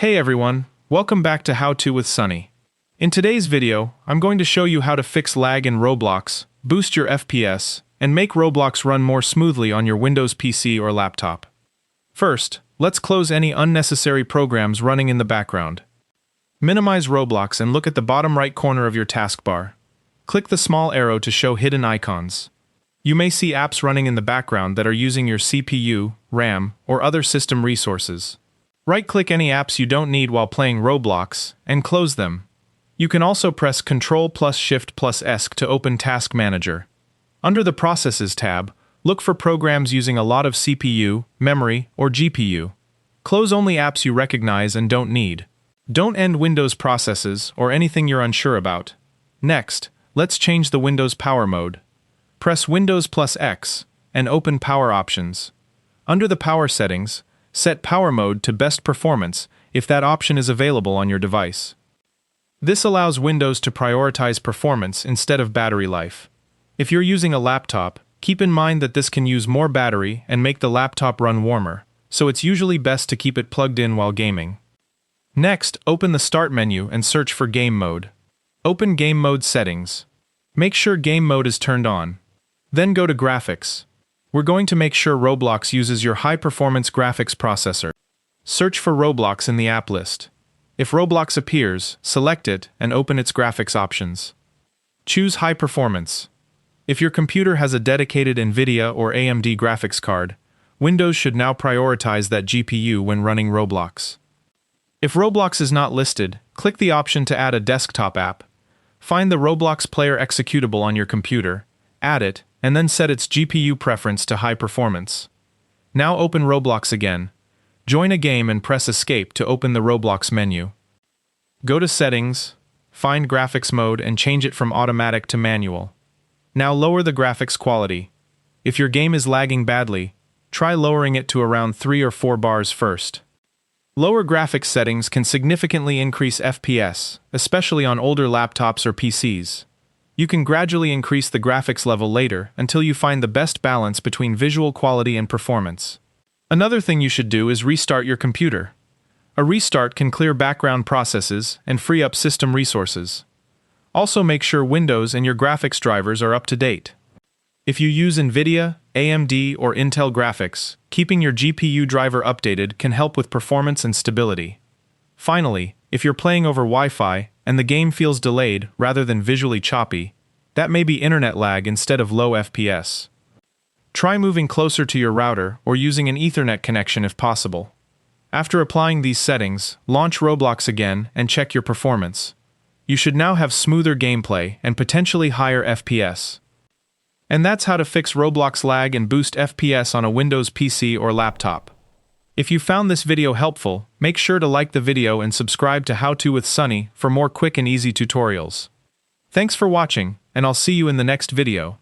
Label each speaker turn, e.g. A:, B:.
A: Hey everyone, welcome back to How To with Sunny. In today's video, I'm going to show you how to fix lag in Roblox, boost your FPS, and make Roblox run more smoothly on your Windows PC or laptop. First, let's close any unnecessary programs running in the background. Minimize Roblox and look at the bottom right corner of your taskbar. Click the small arrow to show hidden icons. You may see apps running in the background that are using your CPU, RAM, or other system resources. Right-click any apps you don't need while playing Roblox, and close them. You can also press Ctrl+Shift+S to open Task Manager. Under the Processes tab, look for programs using a lot of CPU, memory, or GPU. Close only apps you recognize and don't need. Don't end Windows processes or anything you're unsure about. Next, let's change the Windows Power Mode. Press Windows+X and open Power Options. Under the Power settings, set Power Mode to Best Performance if that option is available on your device. This allows Windows to prioritize performance instead of battery life. If you're using a laptop, keep in mind that this can use more battery and make the laptop run warmer, so it's usually best to keep it plugged in while gaming. Next, open the Start menu and search for Game Mode. Open Game Mode Settings. Make sure Game Mode is turned on. Then go to Graphics. We're going to make sure Roblox uses your high-performance graphics processor. Search for Roblox in the app list. If Roblox appears, select it and open its graphics options. Choose High Performance. If your computer has a dedicated NVIDIA or AMD graphics card, Windows should now prioritize that GPU when running Roblox. If Roblox is not listed, click the option to add a desktop app. Find the Roblox player executable on your computer, add it, and then set its GPU preference to high performance. Now open Roblox again. Join a game and press Escape to open the Roblox menu. Go to Settings, find Graphics Mode and change it from Automatic to Manual. Now lower the graphics quality. If your game is lagging badly, try lowering it to around 3 or 4 bars first. Lower graphics settings can significantly increase FPS, especially on older laptops or PCs. You can gradually increase the graphics level later until you find the best balance between visual quality and performance. Another thing you should do is restart your computer. A restart can clear background processes and free up system resources. Also make sure Windows and your graphics drivers are up to date. If you use NVIDIA, AMD, or Intel graphics, keeping your GPU driver updated can help with performance and stability. Finally, if you're playing over Wi-Fi and the game feels delayed rather than visually choppy, that may be internet lag instead of low FPS. Try moving closer to your router or using an Ethernet connection if possible. After applying these settings, launch Roblox again and check your performance. You should now have smoother gameplay and potentially higher FPS. And that's how to fix Roblox lag and boost FPS on a Windows PC or laptop. If you found this video helpful, make sure to like the video and subscribe to How To with Sunny for more quick and easy tutorials. Thanks for watching, and I'll see you in the next video.